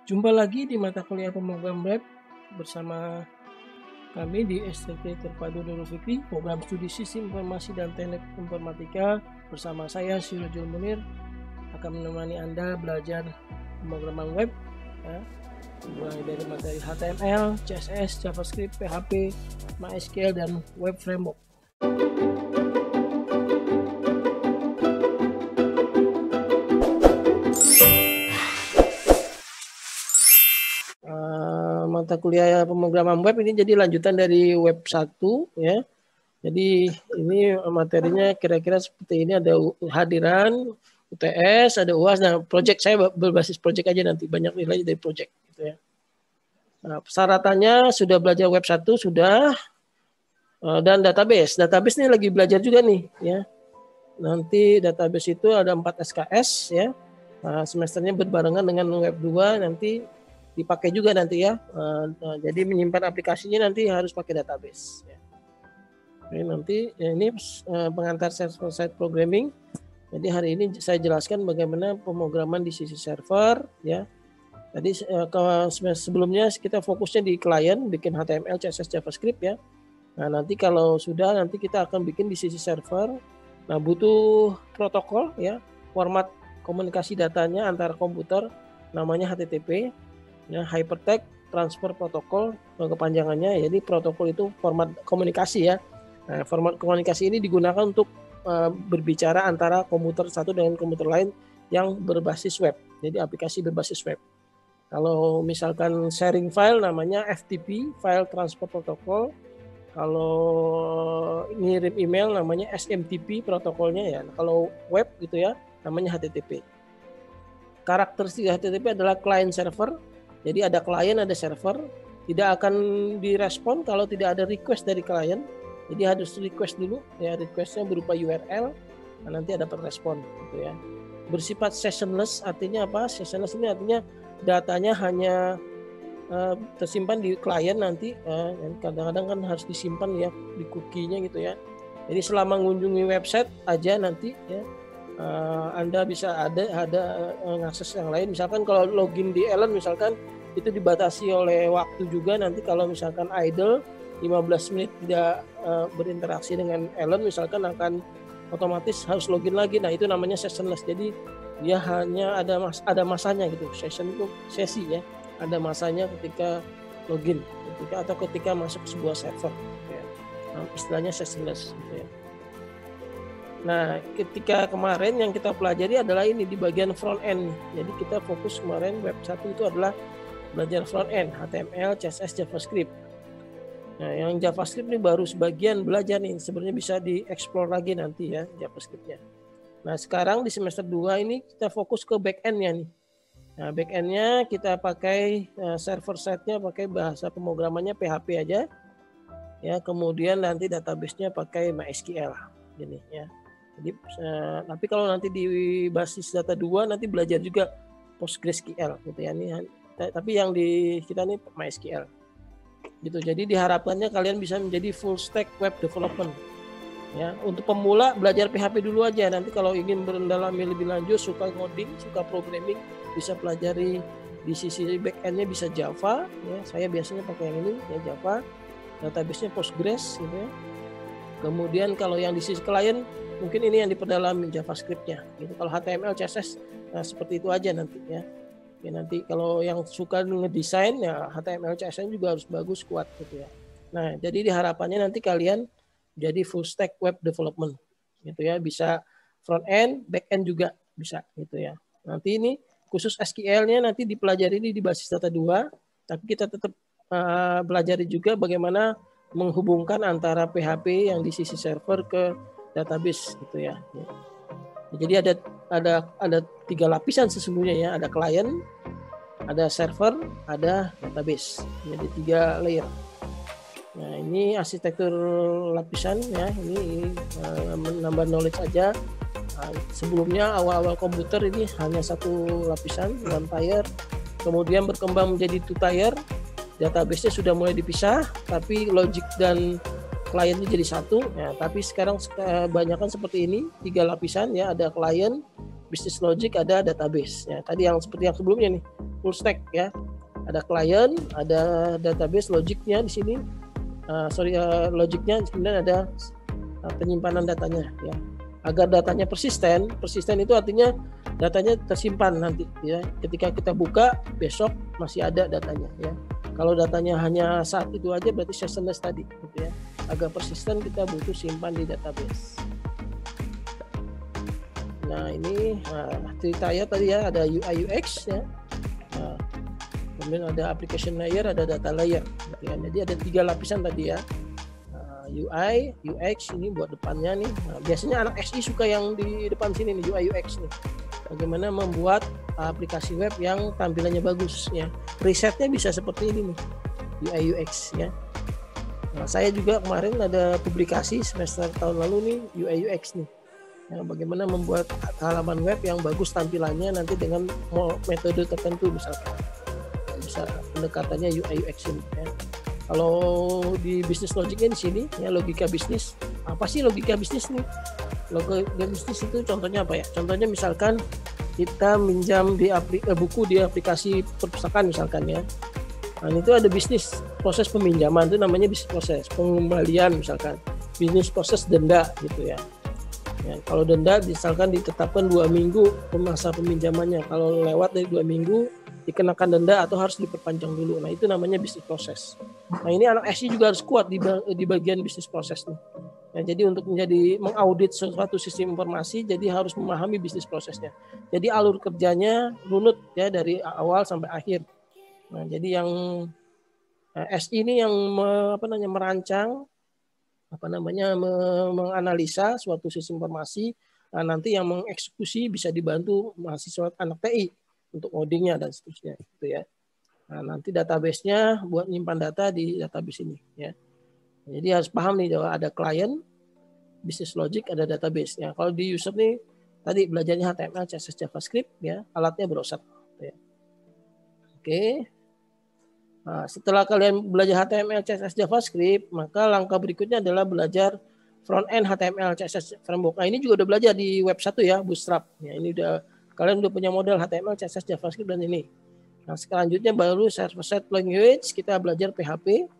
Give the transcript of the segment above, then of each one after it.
Jumpa lagi di mata kuliah pemrogram web bersama kami di STT Terpadu Nurul Fikri, program studi Sistem Informasi dan Teknik Informatika. Bersama saya Sirojul Munir akan menemani Anda belajar pemrograman web, ya, mulai dari materi HTML, CSS, JavaScript, PHP, MySQL, dan Web Framework. Mata kuliah pemrograman web ini jadi lanjutan dari web 1, ya. Jadi ini materinya kira-kira seperti ini, ada hadiran, UTS, ada UAS. Nah, project saya berbasis project aja, nanti banyak nilai dari project gitu ya. Nah, persyaratannya sudah belajar web 1 sudah, dan database. Database ini lagi belajar juga nih ya. Nanti database itu ada 4 SKS ya. Nah, semesternya berbarengan dengan web 2, nanti dipakai juga nanti ya. Jadi menyimpan aplikasinya nanti harus pakai database ya. Oke, nanti ini pengantar server side programming. Jadi hari ini saya jelaskan bagaimana pemrograman di sisi server ya. Tadi sebelumnya kita fokusnya di klien, bikin HTML, CSS, JavaScript ya. Nah, nanti kalau sudah, nanti kita akan bikin di sisi server. Nah, butuh protokol ya, format komunikasi datanya antara komputer, namanya HTTP ya, Hypertext Transfer Protocol kepanjangannya. Jadi protokol itu format komunikasi ya. Nah, format komunikasi ini digunakan untuk berbicara antara komputer satu dengan komputer lain yang berbasis web. Jadi aplikasi berbasis web. Kalau misalkan sharing file namanya FTP, File Transfer Protocol. Kalau ngirim email namanya SMTP protokolnya ya. Kalau web gitu ya, namanya HTTP. Karakteristik HTTP adalah client server. Jadi ada klien, ada server. Tidak akan direspon kalau tidak ada request dari klien. Jadi harus request dulu ya, requestnya berupa URL. Nah, nanti ada respon gitu ya. Bersifat sessionless artinya apa? Sessionless ini artinya datanya hanya tersimpan di klien nanti. Kadang-kadang kan harus disimpan ya di cookie-nya gitu ya. Jadi selama mengunjungi website aja nanti ya, Anda bisa ada ngakses yang lain. Misalkan kalau login di Ellen misalkan, itu dibatasi oleh waktu juga. Nanti kalau misalkan idle 15 menit tidak berinteraksi dengan Ellen misalkan, akan otomatis harus login lagi. Nah, itu namanya sessionless. Jadi dia hanya ada masanya gitu. Session itu sesi ya. Ada masanya ketika login, atau ketika masuk sebuah server ya. Nah, istilahnya sessionless gitu ya. Nah, ketika kemarin yang kita pelajari adalah ini di bagian front end. Jadi kita fokus kemarin web 1 itu adalah belajar front end, HTML, CSS, JavaScript. Nah, yang JavaScript ini baru sebagian belajar nih, sebenarnya bisa dieksplor lagi nanti ya JavaScript-nya. Nah, sekarang di semester 2 ini kita fokus ke back end-nya nih. Nah, back end-nya kita pakai server side-nya pakai bahasa pemrogramannya PHP aja. Ya, kemudian nanti database-nya pakai MySQL gini ya. Jadi tapi kalau nanti di basis data 2 nanti belajar juga PostgreSQL gitu ya nih. Tapi yang di kita nih MySQL. Gitu. Jadi diharapkannya kalian bisa menjadi full stack web development. Ya, untuk pemula belajar PHP dulu aja. Nanti kalau ingin mendalami lebih lanjut, suka ngoding, suka programming, bisa pelajari di sisi back end-nya bisa Java. Ya, saya biasanya pakai yang ini ya, Java. Database-nya Postgres gitu ya. Kemudian kalau yang di sisi klien mungkin ini yang diperdalami JavaScript-nya. Gitu. Kalau HTML, CSS, nah seperti itu aja nanti ya. Ya, nanti kalau yang suka ngedesain ya HTML, CSS juga harus bagus, kuat gitu ya. Nah, jadi diharapannya nanti kalian jadi full stack web development gitu ya, bisa front end, back end juga bisa gitu ya. Nanti ini khusus SQL-nya nanti dipelajari di basis data 2, tapi kita tetap pelajari juga bagaimana menghubungkan antara PHP yang di sisi server ke database gitu ya. Jadi ada 3 lapisan sesungguhnya ya, ada klien, ada server, ada database. Jadi 3 layer. Nah, ini arsitektur lapisan ya, ini menambah knowledge aja. Nah, sebelumnya awal-awal komputer ini hanya 1 lapisan, 1 tier. Kemudian berkembang menjadi 2 tier. Database-nya sudah mulai dipisah, tapi logic dan kliennya jadi 1. Ya, tapi sekarang kebanyakan seperti ini, 3 lapisan ya, ada klien, business logic, ada database. Ya, tadi yang seperti yang sebelumnya nih, full stack ya. Ada client, ada database logiknya di sini. Logiknya kemudian ada penyimpanan datanya ya. Agar datanya persisten itu artinya datanya tersimpan nanti ya. Ketika kita buka besok masih ada datanya ya. Kalau datanya hanya saat itu aja berarti sessionless tadi gitu ya. Agar persisten kita butuh simpan di database. Nah ini ceritanya tadi ya, ada UI UX ya. Kemudian ada application layer, ada data layer gitu ya. Jadi ada 3 lapisan tadi ya. UI, UX ini buat depannya nih. Nah, biasanya anak SI suka yang di depan sini nih, UI UX nih. Bagaimana membuat aplikasi web yang tampilannya bagus ya. Risetnya bisa seperti ini nih, UI UX ya. Nah, saya juga kemarin ada publikasi semester tahun lalu nih, UI UX nih. Ya, bagaimana membuat halaman web yang bagus tampilannya nanti dengan metode tertentu misalkan. Bisa pendekatannya UI UX ini ya. Kalau di bisnis logiknya di sini ya, logika bisnis. Apa sih logika bisnis nih? Logika bisnis itu contohnya apa ya? Contohnya misalkan kita minjam di buku di aplikasi perpustakaan misalkan ya. Nah, itu ada bisnis proses peminjaman, itu namanya bisnis proses pengembalian misalkan. Bisnis proses denda gitu ya. Ya, kalau denda misalkan ditetapkan 2 minggu masa peminjamannya, kalau lewat dari 2 minggu dikenakan denda atau harus diperpanjang dulu. Nah itu namanya bisnis proses. Nah ini anak SI juga harus kuat di bagian bisnis proses nih. Ya, jadi untuk menjadi mengaudit suatu sistem informasi, jadi harus memahami bisnis prosesnya. Jadi alur kerjanya runut ya dari awal sampai akhir. Nah jadi yang SI ini yang merancang menganalisa suatu sistem informasi. Nah, nanti yang mengeksekusi bisa dibantu mahasiswa anak TI untuk codingnya dan seterusnya gitu ya. Nah, nanti database-nya buat nyimpan data di database ini ya. Jadi harus paham nih bahwa ada client, business logic, ada database. Ya, kalau di user nih tadi belajarnya HTML, CSS, JavaScript ya, alatnya browser ya. Oke. Nah, setelah kalian belajar HTML, CSS, JavaScript, maka langkah berikutnya adalah belajar front end HTML, CSS framework. Nah, ini juga udah belajar di web 1 ya, Bootstrap. Ya, ini kalian udah punya model HTML, CSS, JavaScript dan ini. Nah, selanjutnya baru server-side language, kita belajar PHP.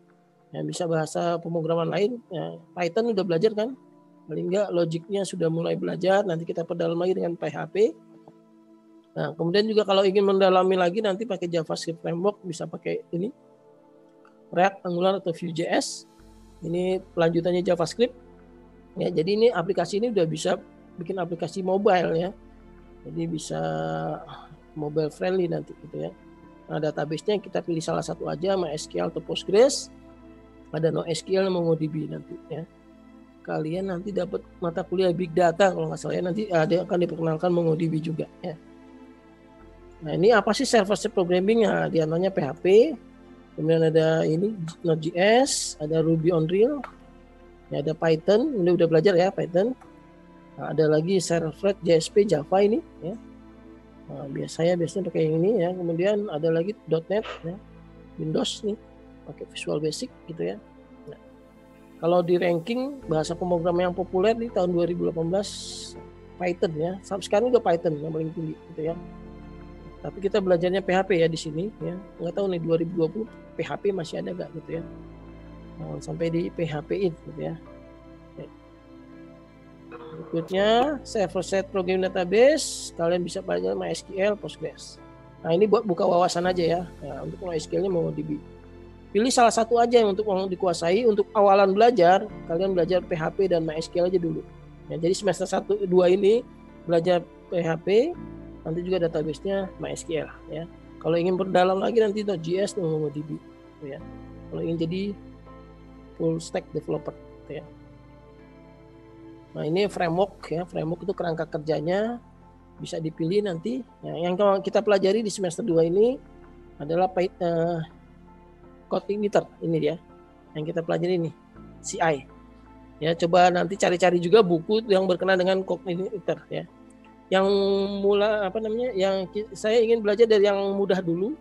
Ya, bisa bahasa pemrograman lain. Ya, Python udah belajar kan? Paling enggak logiknya sudah mulai belajar. Nanti kita perdalam lagi dengan PHP. Nah, kemudian juga kalau ingin mendalami lagi nanti pakai JavaScript framework, bisa pakai ini React, Angular atau Vue.js. Ini pelanjutannya JavaScript. Ya, jadi ini aplikasi ini udah bisa bikin aplikasi mobile ya. Jadi bisa mobile friendly nanti gitu ya. Nah, database-nya kita pilih salah satu aja, MySQL atau Postgres. Ada NoSQL, MongoDB nanti ya. Kalian nanti dapat mata kuliah Big Data kalau nggak salah ya. Nanti ada akan diperkenalkan MongoDB juga ya. Nah, ini apa sih server-side programming? Nah, di antaranya PHP. Kemudian ada ini Node.js, ada Ruby on Rails. Ya, ada Python, ini udah belajar ya Python. Nah, ada lagi servlet JSP Java ini ya. Nah, biasanya pakai yang ini ya. Kemudian ada lagi .NET ya. Windows nih pakai Visual Basic gitu ya. Nah, kalau di ranking bahasa pemrograman yang populer di tahun 2018 Python ya. Sampai sekarang juga Python yang paling tinggi gitu ya. Tapi kita belajarnya PHP ya di sini ya. Nggak tahu nih 2020 PHP masih ada nggak gitu ya. Nah, sampai di PHP-in gitu ya. Berikutnya server-side programming database, kalian bisa belajar MySQL, Postgres. Nah ini buat buka wawasan aja ya. Nah, untuk MySQL-nya MongoDB. Pilih salah satu aja yang untuk mau dikuasai. Untuk awalan belajar, kalian belajar PHP dan MySQL aja dulu. Ya, jadi semester 1, 2 ini belajar PHP, nanti juga database-nya MySQL ya. Kalau ingin berdalam lagi nanti Node.js dan MongoDB ya. Kalau ingin jadi full stack developer ya. Nah ini framework ya, framework itu kerangka kerjanya bisa dipilih nanti. Ya, yang kita pelajari di semester 2 ini adalah code igniter ini dia. Yang kita pelajari ini CI. Ya coba nanti cari-cari juga buku yang berkenaan dengan code igniter ya. Yang yang saya ingin belajar dari yang mudah dulu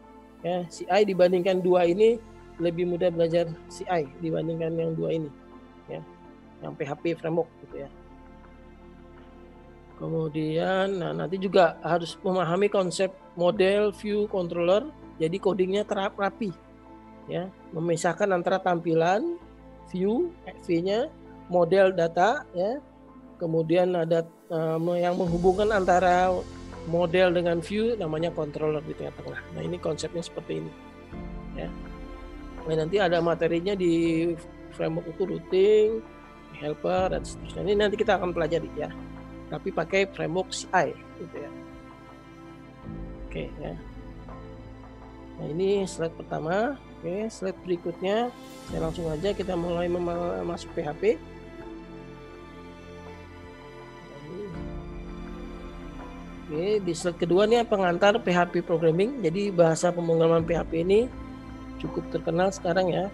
ya, CI dibandingkan 2 ini lebih mudah belajar CI dibandingkan yang 2 ini ya. Yang PHP framework gitu ya. Kemudian nanti juga harus memahami konsep model, view, controller. Jadi codingnya rapi ya, memisahkan antara tampilan, view, V-nya, model data ya. Kemudian ada yang menghubungkan antara model dengan view, namanya controller di tengah-tengah. Nah, ini konsepnya seperti ini ya. Nah, nanti ada materinya di framework itu routing, helper, dan seterusnya. Ini nanti kita akan pelajari ya, tapi pakai framework CI gitu ya. Oke ya. Nah, ini slide pertama. Oke, slide berikutnya saya langsung aja kita mulai masuk PHP. Oke, di slide kedua nih pengantar PHP programming. Jadi bahasa pemrograman PHP ini cukup terkenal sekarang ya.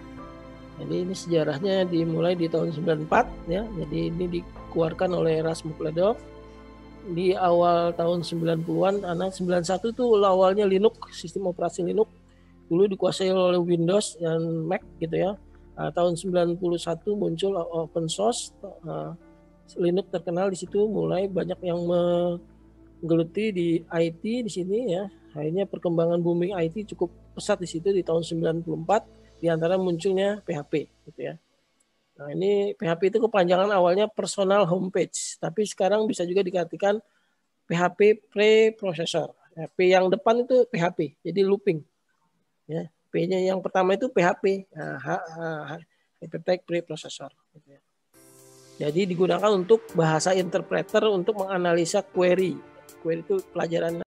Jadi ini sejarahnya dimulai di tahun 94 ya. Jadi ini dikeluarkan oleh Rasmus Ledov di awal tahun 90-an. Anak 91 itu awalnya Linux, sistem operasi Linux. Dulu dikuasai oleh Windows dan Mac gitu ya. Tahun 91 muncul open source. Linux terkenal di situ, mulai banyak yang menggeluti di IT di sini ya. Akhirnya perkembangan booming IT cukup pesat di situ di tahun 94, di antara munculnya PHP gitu ya. Nah, ini PHP itu kepanjangan awalnya personal homepage, tapi sekarang bisa juga diartikan PHP preprocessor. Ya, P yang depan itu PHP, jadi looping. Ya, P-nya yang pertama itu PHP, Hypertext Preprocessor. Gitu ya. Jadi digunakan untuk bahasa interpreter untuk menganalisa query. Query itu pelajaran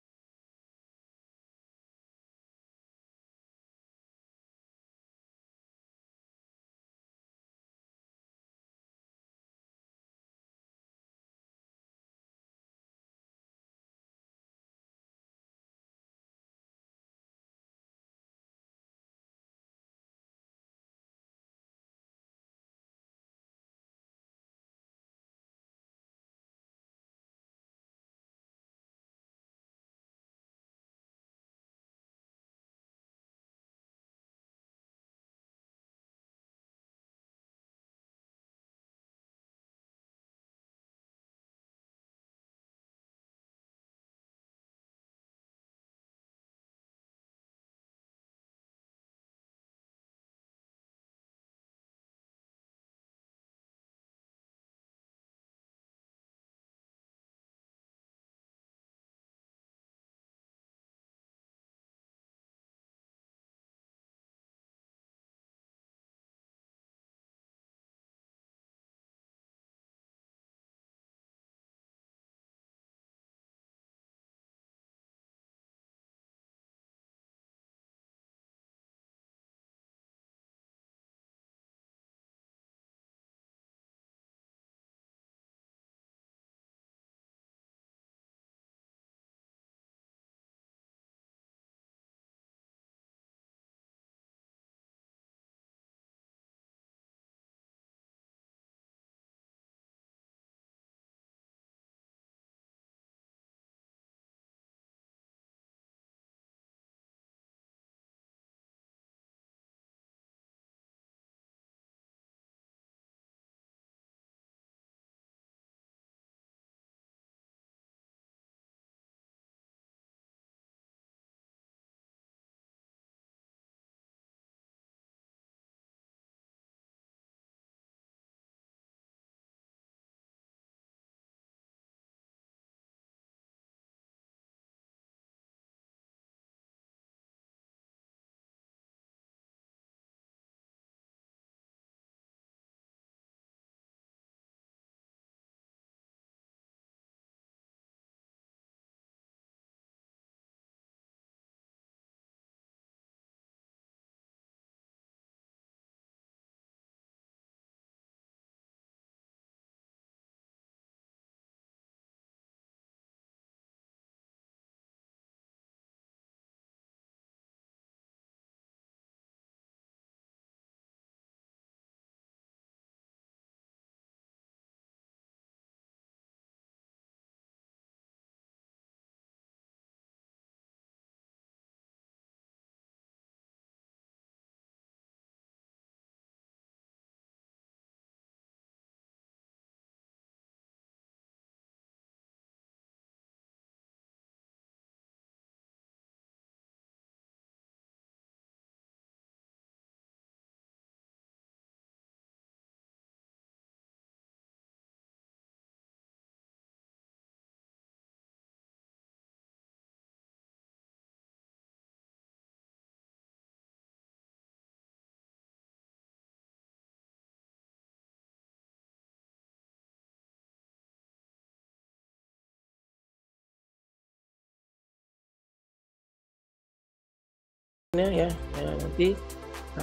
ya. Ya, nanti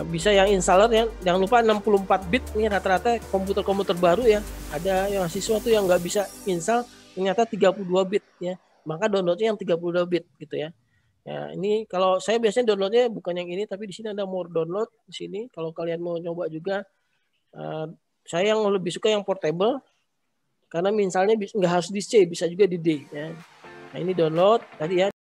bisa yang installer ya, jangan lupa 64 bit nih rata-rata komputer-komputer baru ya. Ada yang siswa tuh yang nggak bisa install ternyata 32 bit ya. Maka downloadnya yang 32 bit gitu ya. Ya, ini kalau saya biasanya downloadnya bukan yang ini, tapi di sini ada more download di sini. Kalau kalian mau coba juga, saya yang lebih suka yang portable karena misalnya nggak harus di C, bisa juga di D. Ya. Nah ini download tadi ya.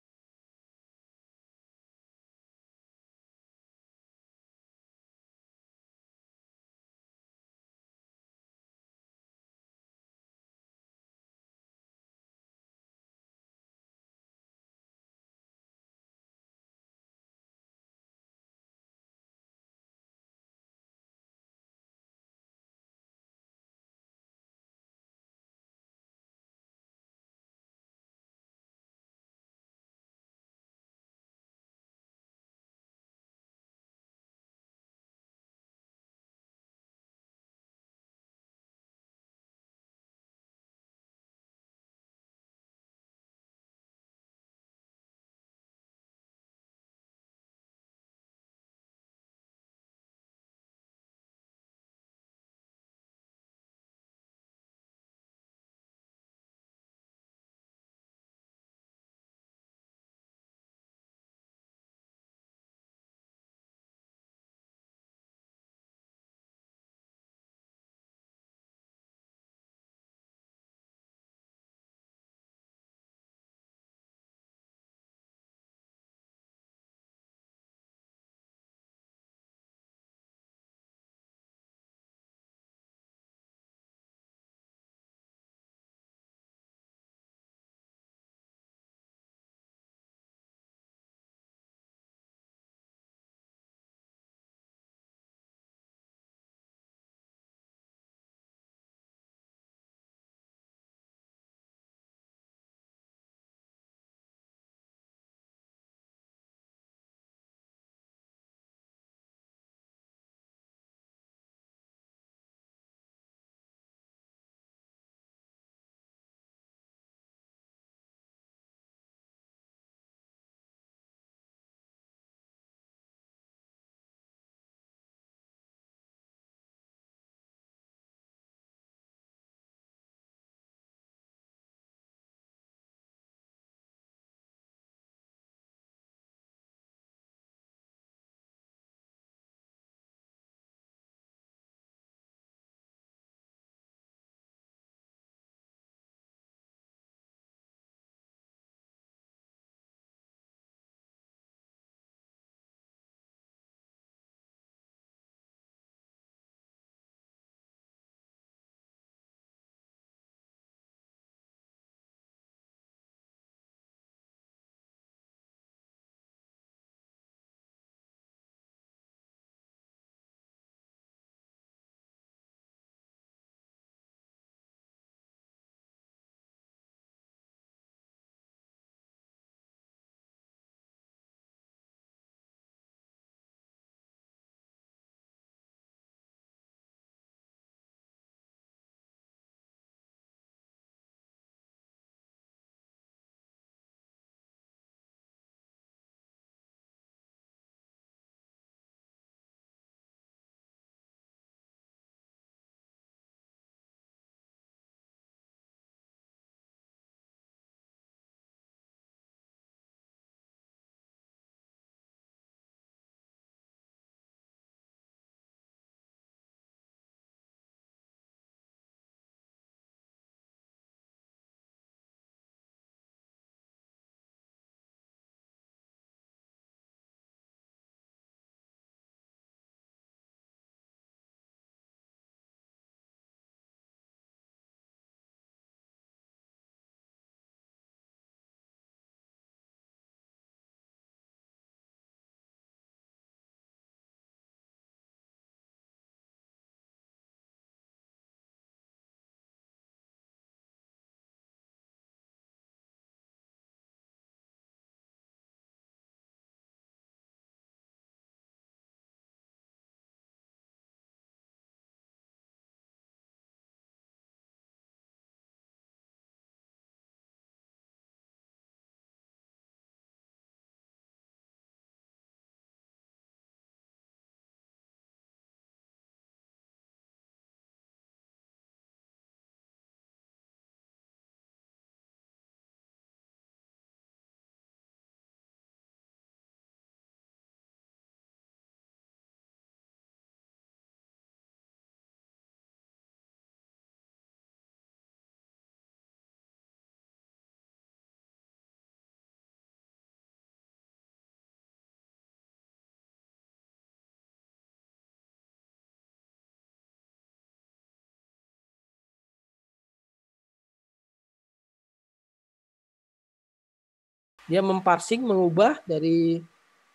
dia memparsing, mengubah dari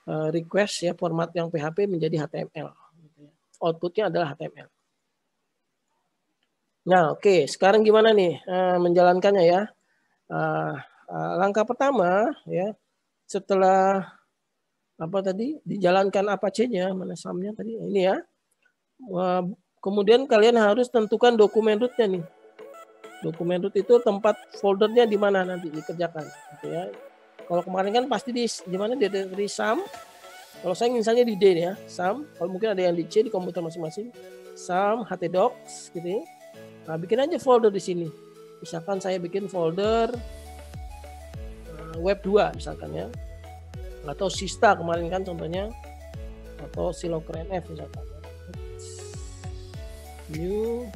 request ya format yang PHP menjadi HTML. Outputnya adalah HTML. Nah, oke, sekarang gimana nih menjalankannya ya? Langkah pertama ya, setelah apa tadi dijalankan Apache-nya, mana SAM-nya tadi ini ya. Kemudian kalian harus tentukan dokumen root-nya nih. Dokumen root itu tempat foldernya di mana nanti dikerjakan, gitu ya. Kalau kemarin kan pasti di mana di SAM. Kalau saya misalnya di D ya, SAM. Kalau mungkin ada yang di C di komputer masing-masing. SAM, htdocs, gitu ya. Nah, bikin aja folder di sini. Misalkan saya bikin folder web 2 misalkan ya. Atau Sista kemarin kan contohnya. Atau SiLogger-NF misalkan. New,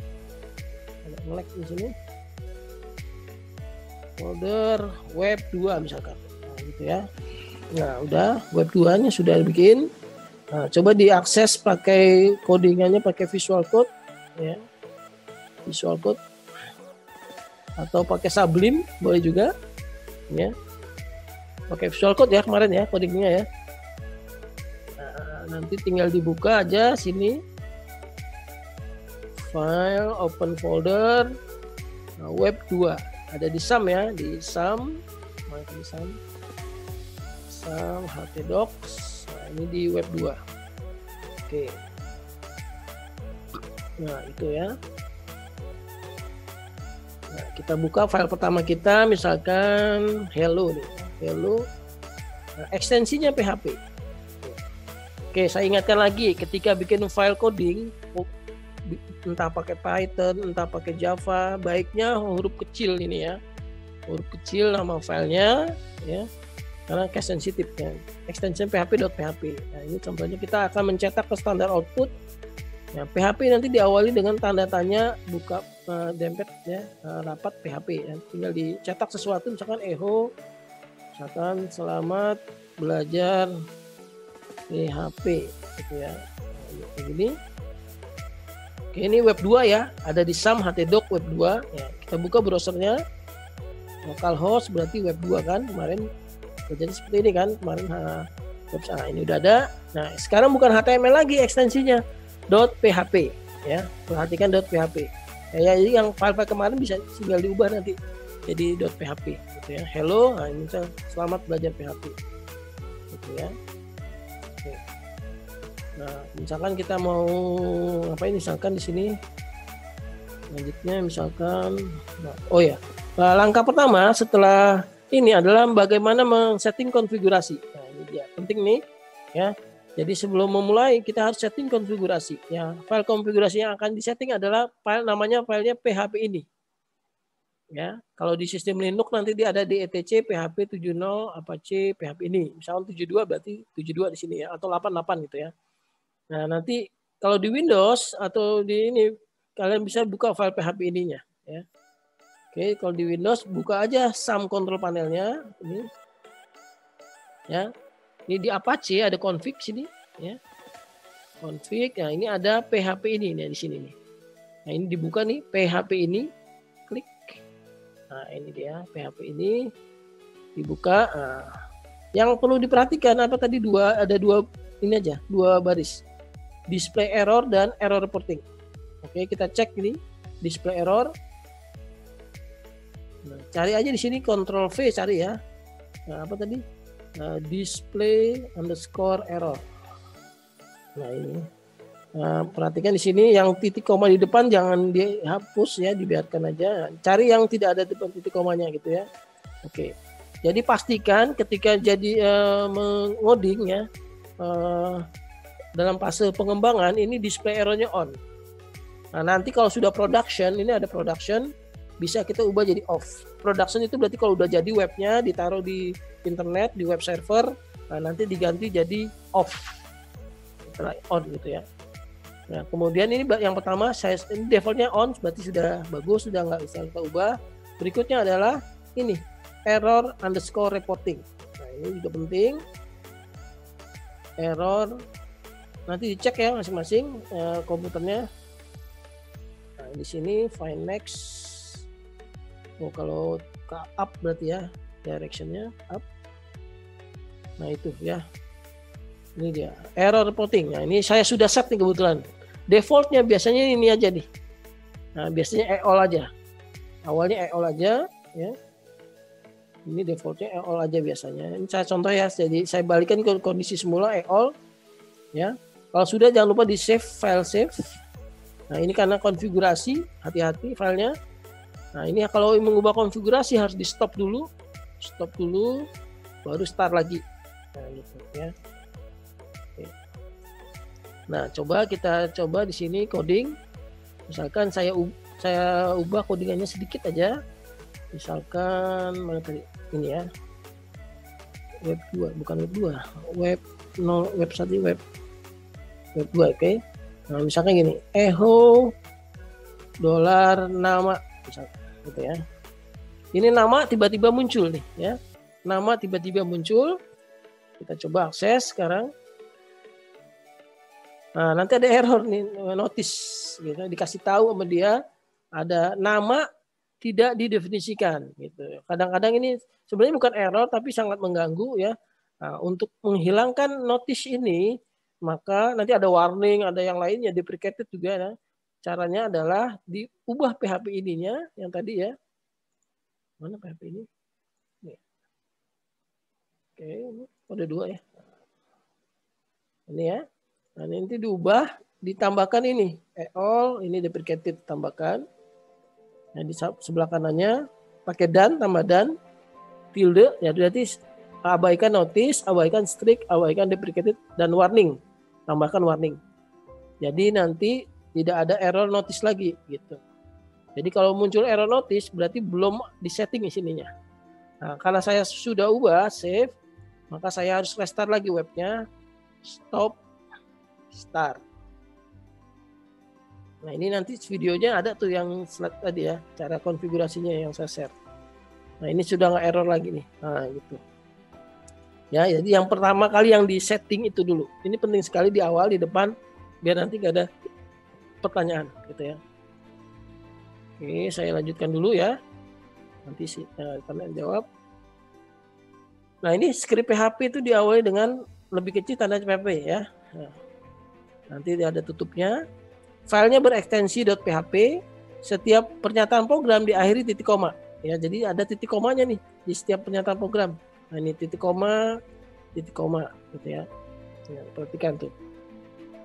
ada nge-lag di sini. Folder web 2 misalkan. Nah, gitu ya. Nah, udah web 2-nya sudah bikin. Nah, coba diakses pakai codingannya pakai Visual Code ya. Visual Code atau pakai Sublime boleh juga ya, pakai Visual Code ya kemarin ya codingnya ya. Nah, nanti tinggal dibuka aja sini, file open folder, nah, web 2 ada di SAM ya, di SAM, di SAM htdocs. Nah, ini di web 2. Oke, nah itu ya. Nah, kita buka file pertama kita, misalkan hello nih, hello. Nah, ekstensinya PHP. Oke, saya ingatkan lagi, ketika bikin file coding, entah pakai Python, entah pakai Java, baiknya huruf kecil ini ya, huruf kecil nama filenya ya, karena case sensitif kan. Extension php.php. Nah, ini contohnya kita akan mencetak ke standar output. Nah, PHP nanti diawali dengan tanda tanya buka dempet ya, rapat PHP ya. Tinggal dicetak sesuatu misalkan echo, misalkan selamat belajar PHP gitu ya. Nah, ini. Oke, ini web 2 ya, ada di SAM htdoc web 2 ya. Kita buka browsernya, localhost berarti web 2 kan, kemarin jadi seperti ini kan kemarin. Nah, ini udah ada. Nah, sekarang bukan HTML lagi ekstensinya, .php ya, perhatikan .php ya, yang file-file kemarin bisa tinggal diubah nanti jadi .php gitu ya. Hello, nah ini selamat belajar PHP gitu ya. Oke. Nah, misalkan kita mau ngapain, misalkan di sini selanjutnya misalkan oh ya, langkah pertama setelah ini adalah bagaimana men-setting konfigurasi. Nah, ini dia penting nih ya. Jadi sebelum memulai kita harus setting konfigurasi ya. File konfigurasi yang akan disetting adalah file namanya filenya PHP ini. Ya, kalau di sistem Linux nanti dia ada di etc php 70 Apache PHP ini. Misalnya 72 berarti 72 di sini ya, atau 88 gitu ya. Nah, nanti kalau di Windows atau di ini kalian bisa buka file PHP ininya ya. Oke, kalau di Windows buka aja SAM control panelnya ini. Ya. Ini di Apache ada config sini ya. Config. Nah, ini ada PHP ini nih di sini nih. Nah, ini dibuka nih PHP ini. Klik. Nah, ini dia PHP ini dibuka. Nah, yang perlu diperhatikan apa tadi ada dua ini aja, dua baris. Display error dan error reporting. Oke, kita cek ini display error. Nah, cari aja di sini Ctrl V cari ya. Nah, apa tadi? Display underscore error. Nah, ini perhatikan di sini yang titik koma di depan jangan dihapus ya, dibiarkan aja. Cari yang tidak ada titik komanya gitu ya. Oke. Jadi pastikan ketika jadi mengoding ya, dalam fase pengembangan ini display errornya on. Nah, nanti kalau sudah production, ini ada production, bisa kita ubah jadi off. Production itu berarti kalau udah jadi webnya ditaruh di internet, di web server, nah nanti diganti jadi off, setelah on gitu ya. Nah, kemudian ini yang pertama saya ini defaultnya on, berarti sudah bagus, sudah nggak bisa kita ubah. Berikutnya adalah ini error underscore reporting. Nah, ini juga penting. Error nanti dicek ya masing-masing komputernya. Nah, di sini find next. Oh, kalau ke up berarti ya directionnya up. Nah itu ya. Ini dia error reporting. Nah ini saya sudah set nih kebetulan. Defaultnya biasanya ini aja nih. Nah biasanya EOL aja. Awalnya EOL aja ya. Ini defaultnya EOL aja biasanya. Ini saya contoh ya. Jadi saya balikan ke kondisi semula EOL ya. Kalau sudah jangan lupa di save file save. Nah ini karena konfigurasi, hati-hati filenya. Nah ini kalau mengubah konfigurasi harus di stop dulu, baru start lagi. Nah gitu ya. Oke. Nah kita coba di sini coding. Misalkan saya ubah codingannya sedikit aja. Misalkan mana tadi ini ya. Web 2 bukan web 2, web 0, web 1, web 2, oke. Nah, misalkan gini, echo dolar nama misalkan gitu ya. Ini nama tiba-tiba muncul nih ya. Nama tiba-tiba muncul. Kita coba akses sekarang. Nah, nanti ada error nih, notice gitu. Dikasih tahu sama dia ada nama tidak didefinisikan gitu. Kadang-kadang ini sebenarnya bukan error tapi sangat mengganggu ya. Nah, untuk menghilangkan notice ini maka nanti ada warning, ada yang lainnya deprecated juga ya. Caranya adalah diubah PHP ininya yang tadi ya. Mana PHP ini? Nih. Oke, ini kode 2 ya. Ini ya. Nah, nanti diubah, ditambahkan ini. EOL, ini deprecated tambahkan. Nah, di sebelah kanannya pakai dan, tambah dan, tilde, ya berarti abaikan notice, abaikan strict, abaikan deprecated, dan warning. Tambahkan warning. Jadi nanti tidak ada error notice lagi gitu. Jadi kalau muncul error notice berarti belum disetting sininya. Nah, karena saya sudah ubah save, maka saya harus restart lagi webnya. Stop, start. Nah ini nanti videonya ada tuh yang slide tadi ya, cara konfigurasinya yang saya share. Nah ini sudah nggak error lagi nih. Nah gitu. Ya, jadi yang pertama kali yang di setting itu dulu. Ini penting sekali di awal, di depan, biar nanti nggak ada pertanyaan gitu ya. Oke, saya lanjutkan dulu ya. Nanti kalian jawab. Nah ini script PHP itu diawali dengan lebih kecil tanda PHP ya. Nah, nanti ada tutupnya. Filenya berekstensi .php. Setiap pernyataan program diakhiri titik koma. Ya, jadi ada titik komanya nih di setiap pernyataan program. Nah ini titik koma gitu ya. Ya perhatikan tuh.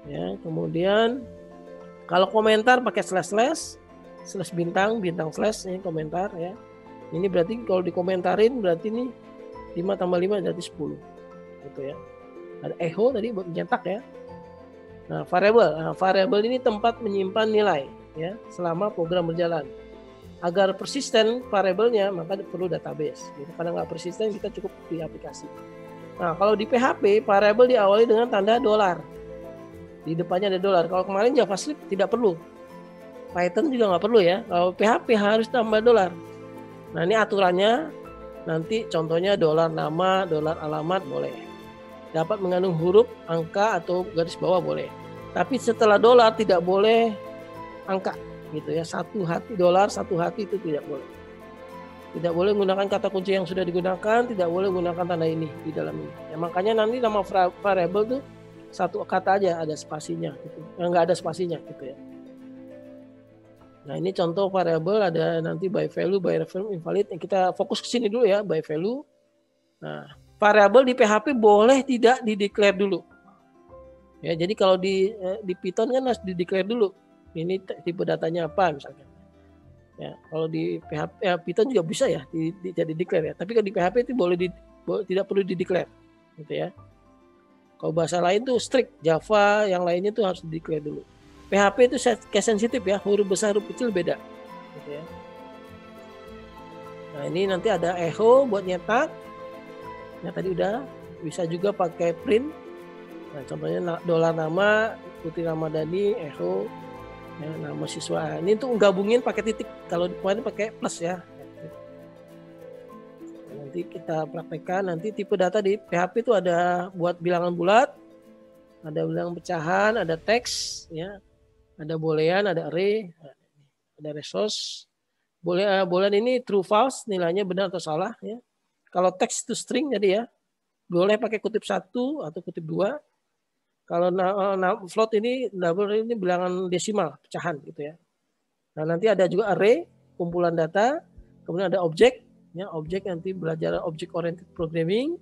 Ya, kemudian kalau komentar pakai slash bintang slash ini komentar ya. Ini berarti kalau dikomentarin berarti ini 5 tambah 5 berarti 10. Gitu ya. Ada echo tadi buat mencetak ya. Nah, variabel ini tempat menyimpan nilai ya selama program berjalan. Agar persisten variabelnya maka perlu database. Gitu. Karena nggak persisten kita cukup di aplikasi. Nah, kalau di PHP variabel diawali dengan tanda $. Di depannya ada $. Kalau kemarin JavaScript tidak perlu. Python juga nggak perlu ya. Kalau PHP harus tambah $. Nah, ini aturannya. Nanti contohnya $nama, $alamat boleh. Dapat mengandung huruf, angka atau garis bawah boleh. Tapi setelah $, tidak boleh angka gitu ya. Satu hati itu tidak boleh. Tidak boleh menggunakan kata kunci yang sudah digunakan, tidak boleh menggunakan tanda ini di dalam ini. Ya, makanya nanti nama variabel tuh satu kata aja ada spasinya gitu. Enggak ada spasinya gitu ya. Nah, ini contoh variabel ada nanti by value, by reference, invalid. Kita fokus ke sini dulu ya, by value. Nah, variabel di PHP boleh tidak di-declare dulu. Ya, jadi kalau di Python kan harus di-declare dulu. Ini tipe datanya apa misalkan. Ya, kalau di PHP Python juga bisa ya jadi declare ya. Tapi kalau di PHP itu tidak perlu di-declare gitu ya. Kalau bahasa lain tuh strict, Java yang lainnya tuh harus di-declare dulu. PHP itu case sensitif ya, huruf besar huruf kecil beda gitu ya. Nah, ini nanti ada echo buat nyetak. Nah, tadi udah bisa juga pakai print. Nah, contohnya $nama, Putri Ramadhani, echo, ya, nama siswa. Ini untuk gabungin pakai titik. Kalau kemarin pakai plus ya. Nanti kita praktekkan. Nanti tipe data di PHP itu ada buat bilangan bulat, ada bilangan pecahan, ada teks, ya, ada boolean, ada array, ada resource. Boolean ini true false, nilainya benar atau salah. Ya. Kalau teks itu string jadi ya. boleh pakai kutip 1 atau kutip 2. Kalau float ini double ini bilangan desimal, pecahan gitu ya. Nah, nanti ada juga array, kumpulan data, kemudian ada objek, ya, objek nanti belajar object oriented programming,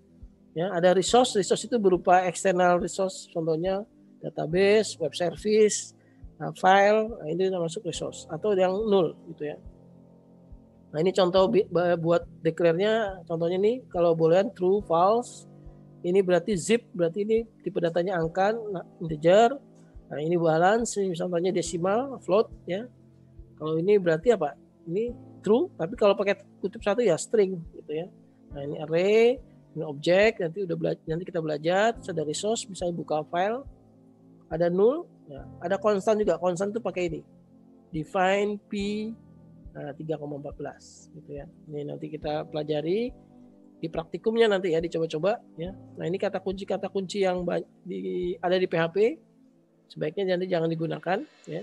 ya, ada resource itu berupa external resource, contohnya database, web service, file, nah ini masuk resource atau yang null gitu ya. Nah, ini contoh buat declare-nya, contohnya nih kalau boolean true, false, ini berarti zip, berarti ini tipe datanya angka, integer. Nah, ini balance, ini contohnya desimal, float ya. Kalau ini berarti apa? Ini true, tapi kalau pakai kutip 1 ya string gitu ya. Nah, ini array, ini objek, nanti kita belajar, ada resource, misalnya buka file, ada null, ya. Ada konstan juga, konstan itu pakai ini. Define p 3,14 gitu ya. Ini nanti kita pelajari di praktikumnya nanti ya, dicoba-coba ya. Nah, ini kata kunci yang ada di PHP, sebaiknya nanti jangan digunakan ya.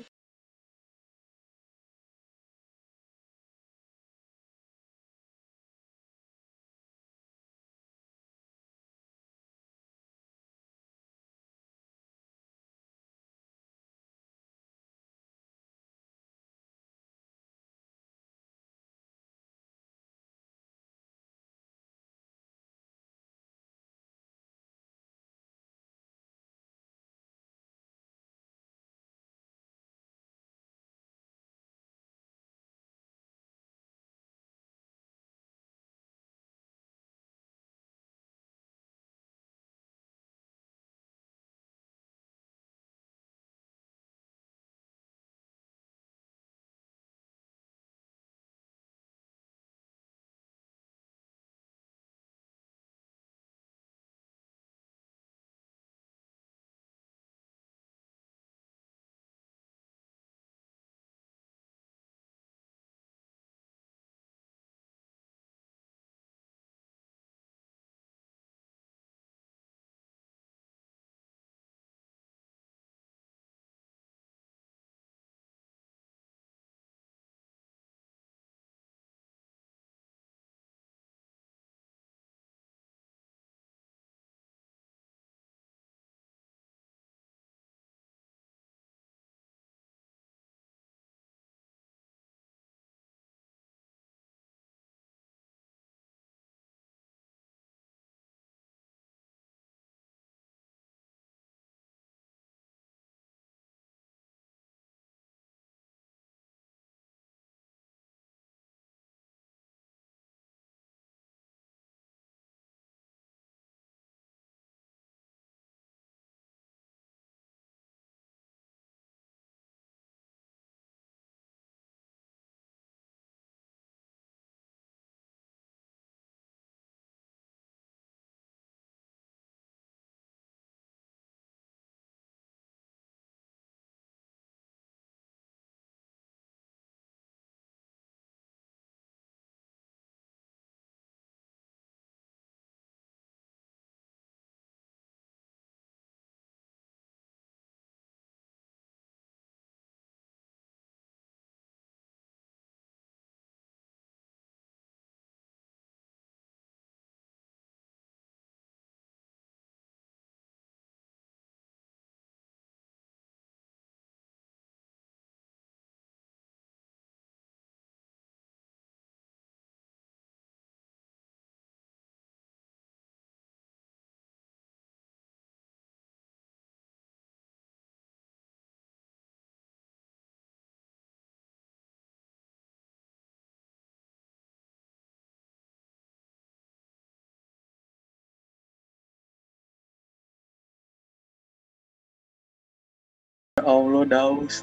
Allah, Daus.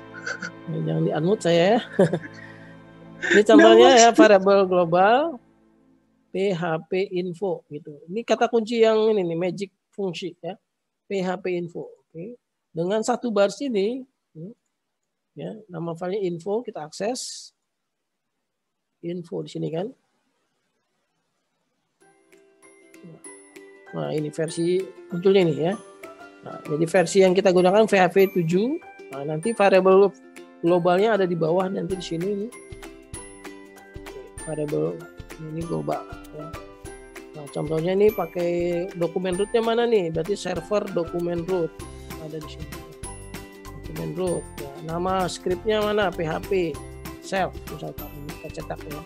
Jangan di-unmute saya ya. Ini contohnya ya, variable global PHP info gitu. Ini kata kunci yang ini nih, magic fungsi ya. PHP info. Oke. Dengan satu baris ini ya, nama filenya info, kita akses info di sini kan. Nah, ini versi munculnya ini ya. Nah, jadi versi yang kita gunakan PHP 7. Nah, nanti variable globalnya ada di bawah, nanti di sini ini. Variable ini global ya. Nah, contohnya ini pakai dokumen rootnya mana nih? Berarti server dokumen root ada di sini. Dokumen root. Ya, nama scriptnya mana? PHP self misalkan. Ini kita cetak ya.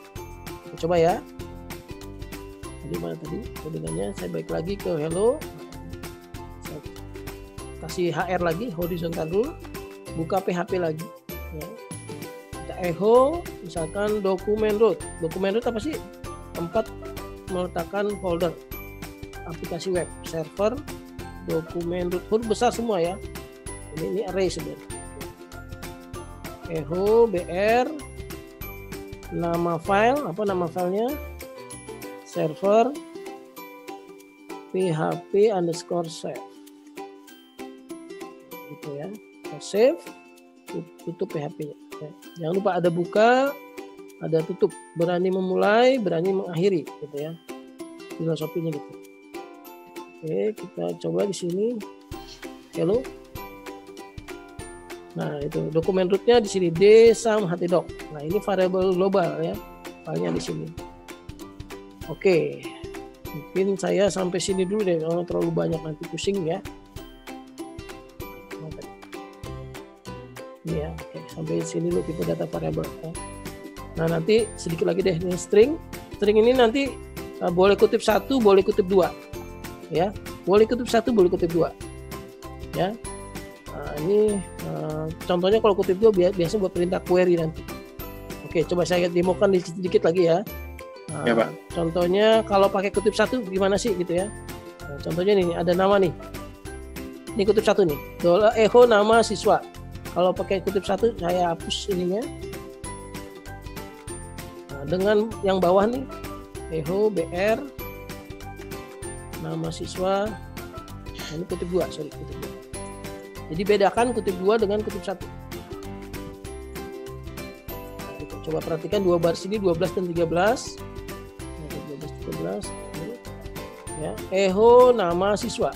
Kita coba ya. Jadi mana tadi codingannya? Saya balik lagi ke hello. Saya kasih HR lagi, horizontal rule. Buka PHP lagi. Ya. Kita echo, misalkan dokumen root. Dokumen root apa sih? Tempat meletakkan folder aplikasi web, server, dokumen root, huruf besar semua ya. Ini array sebenarnya. Echo br, nama file, apa nama filenya? Server php underscore save. Gitu ya. Kita save, tutup PHP-nya. Ya. Jangan lupa ada buka, ada tutup, berani memulai, berani mengakhiri, gitu ya, filosofinya gitu. Oke, kita coba di sini, hello. Nah itu dokumen rootnya di sini d_sum_htdoc. Nah ini variabel global ya, filenya di sini. Oke, mungkin saya sampai sini dulu deh, kalau terlalu banyak nanti pusing ya. Ini ya, oke, sampai sini dulu tipe data variabel. Ya. Nah nanti sedikit lagi deh ini string ini nanti boleh kutip 1, boleh kutip 2 ya, boleh kutip 1, boleh kutip 2 ya. Nah, ini contohnya kalau kutip 2 biasanya buat perintah query nanti. Oke, coba saya demokan sedikit lagi ya. Nah, ya Pak. Contohnya kalau pakai kutip 1 gimana sih gitu ya. Nah, contohnya nih ada nama nih, ini kutip 1 nih, $echo nama siswa. Kalau pakai kutip 1 saya hapus ininya. Dengan yang bawah nih, echo br, nama siswa, nah ini kutip 2, sorry, kutip 2. Jadi bedakan kutip 2 dengan kutip 1. Nah, kita coba perhatikan dua baris ini, 12 dan 13. Nah, 12, 13, ya, echo nama siswa.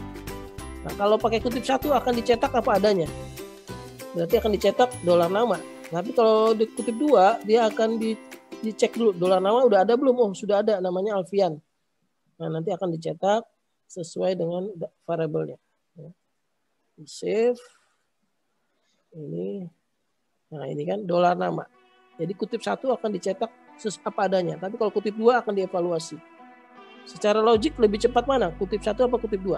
Nah kalau pakai kutip 1 akan dicetak apa adanya, berarti akan dicetak $nama. Tapi kalau di kutip 2 dia akan dicek dulu $nama udah ada belum. Oh sudah ada, namanya Alfian. Nah nanti akan dicetak sesuai dengan variabelnya. Save ini. Nah ini kan $nama. Jadi kutip 1 akan dicetak apa adanya. Tapi kalau kutip 2 akan dievaluasi. Secara logik lebih cepat mana? Kutip 1 apa kutip 2?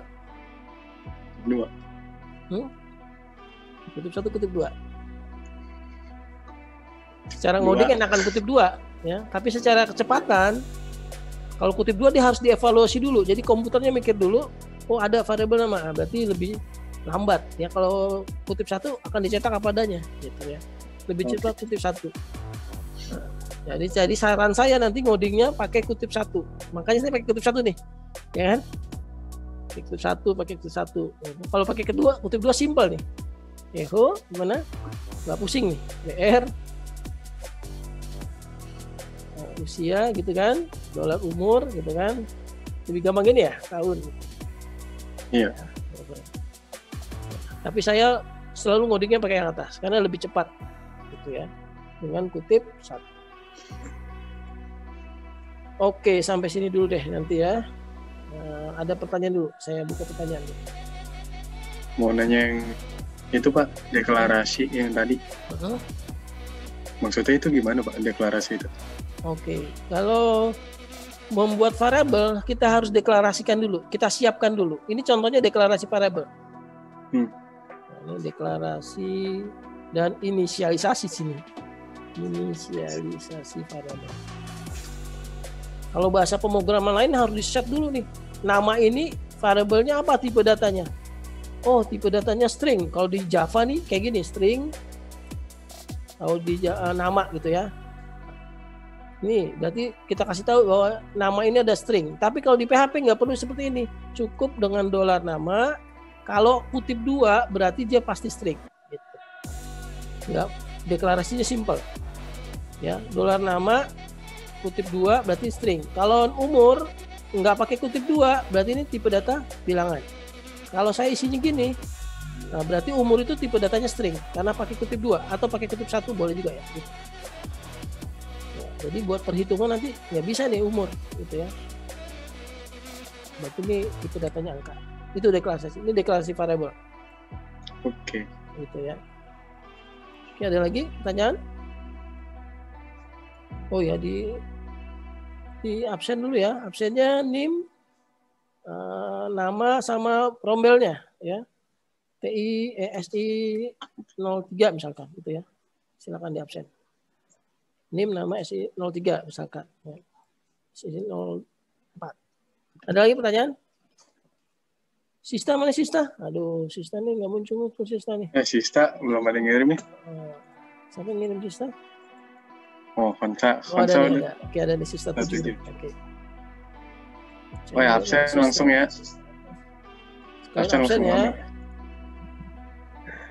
2. Kutip 1, kutip 2. Secara ngoding enakan kutip 2. Ya, tapi secara kecepatan kalau kutip 2 dia harus dievaluasi dulu. Jadi komputernya mikir dulu, oh ada variabel nama, berarti lebih lambat. Ya kalau kutip 1 akan dicetak apa adanya, gitu ya. Lebih cepat kutip 1. Nah, jadi saran saya nanti ngodingnya pakai kutip 1. Makanya saya pakai kutip 1 nih, ya kan? Kutip 1 pakai kutip 1. Kalau pakai kedua, kutip 2 simpel nih. Echo gimana? Nggak pusing nih. BR usia gitu kan, $umur gitu kan, lebih gampang gini ya, tahun. Iya. Tapi saya selalu ngodingnya pakai yang atas karena lebih cepat gitu ya, dengan kutip 1. Oke, sampai sini dulu deh nanti ya. Ada pertanyaan dulu, saya buka pertanyaan dulu. Mau nanya yang itu Pak, deklarasi yang tadi. Maksudnya itu gimana Pak, deklarasi itu? Oke, kalau membuat variabel kita harus deklarasikan dulu, kita siapkan dulu. Ini contohnya deklarasi variabel. Nah, ini deklarasi dan inisialisasi sini. Inisialisasi variabel. Kalau bahasa pemrograman lain harus di-set dulu nih. Nama ini variabelnya apa, tipe datanya? Oh, tipe datanya string. Kalau di Java nih kayak gini, string. Kalau di nama gitu ya. Nih, berarti kita kasih tahu bahwa nama ini ada string. Tapi kalau di PHP nggak perlu seperti ini. Cukup dengan $nama. Kalau kutip 2 berarti dia pasti string. Gitu. Ya, deklarasinya simple. Ya, $nama kutip 2 berarti string. Kalau umur nggak pakai kutip 2 berarti ini tipe data bilangan. Kalau saya isinya gini, nah berarti umur itu tipe datanya string karena pakai kutip 2 atau pakai kutip 1 boleh juga ya. Gitu. Jadi buat perhitungan nanti nggak bisa nih umur gitu ya. Berarti ini tipe datanya angka. Itu deklarasi. Ini deklarasi variabel. Oke. Gitu ya. Oke, ada lagi pertanyaan? Oh ya, di absen dulu ya. Absennya NIM, nama sama prombelnya ya. TI ESI 03 misalkan gitu ya. Silakan di absen. NIM nama SI 03 misalkan. Ya. SI 04. Ada lagi pertanyaan? Sista mana Sista? Aduh, Sista nih nggak muncul Sista nih. Sista belum ada yang ngirim nih. Siapa yang ngirim Sista? Oh, kontak ada. Oke, ada di Sista 7. Oke. Oh ya, absen langsung ya. Absen ya.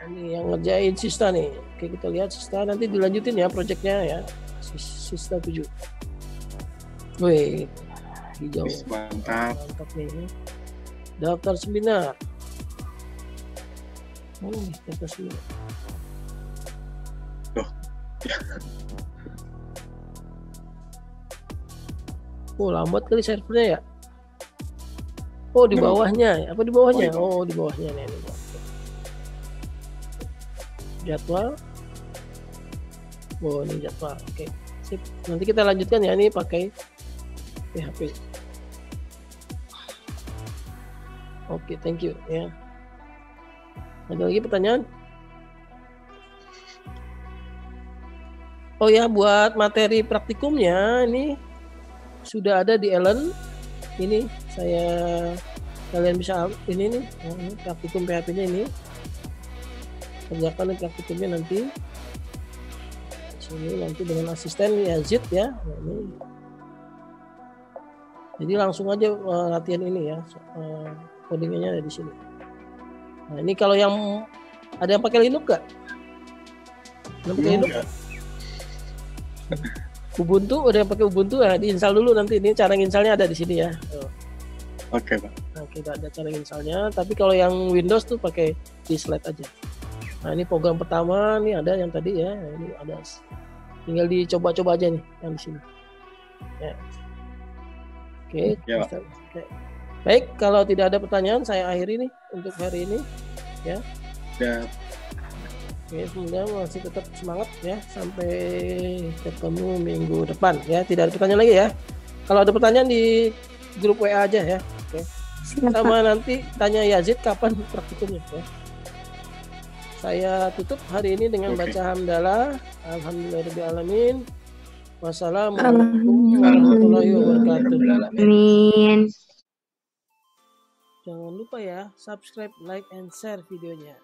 Ini yang ngerjain Sista nih. Oke, kita lihat Sista nanti dilanjutin ya proyeknya ya. Sista 7. Wih, hijau. Mantap. Mantap nih. Daftar seminar. Mana nih daftar seminar? Loh. Oh, lambat kali servernya ya. Oh, di bawahnya. Apa di bawahnya? Oh, di bawahnya nih. Jadwal. Oh, ini jadwal. Oke. Sip. Nanti kita lanjutkan ya, ini pakai PHP. Oke, thank you ya. Ada lagi pertanyaan? Oh ya, buat materi praktikumnya ini sudah ada di Ellen. Ini kalian bisa ini nih praktikum PHP-nya ini. Kerjakan praktikumnya nanti. Sini nanti dengan asisten Yazid ya. Nah, ini. Jadi langsung aja latihan ini ya. Codingnya ada di sini. Nah, ini kalau yang ada yang pakai Linux nggak? Ada pakai Linux? Ubuntu, ada yang pakai Ubuntu ya, diinstal dulu nanti. Ini cara nginstalnya ada di sini ya. Oke, Pak. Nah, kita ada cara nginstalnya, tapi kalau yang Windows tuh pakai di slide aja. Nah, ini program pertama nih ada yang tadi ya. Nah, ini ada, tinggal dicoba-coba aja nih yang di sini. Ya. Oke. Ya, Oke. Baik, kalau tidak ada pertanyaan saya akhiri nih untuk hari ini ya. Ya. Oke, semoga masih tetap semangat ya sampai ketemu minggu depan ya. Tidak ada pertanyaan lagi ya. Kalau ada pertanyaan di grup WA aja ya. Oke. Sama nanti tanya Yazid kapan praktikumnya ya. Saya tutup hari ini dengan baca hamdalah. Alhamdulillahirobbilalamin. Wassalamualaikum warahmatullahi wabarakatuh. Amin. Jangan lupa ya, subscribe, like, and share videonya.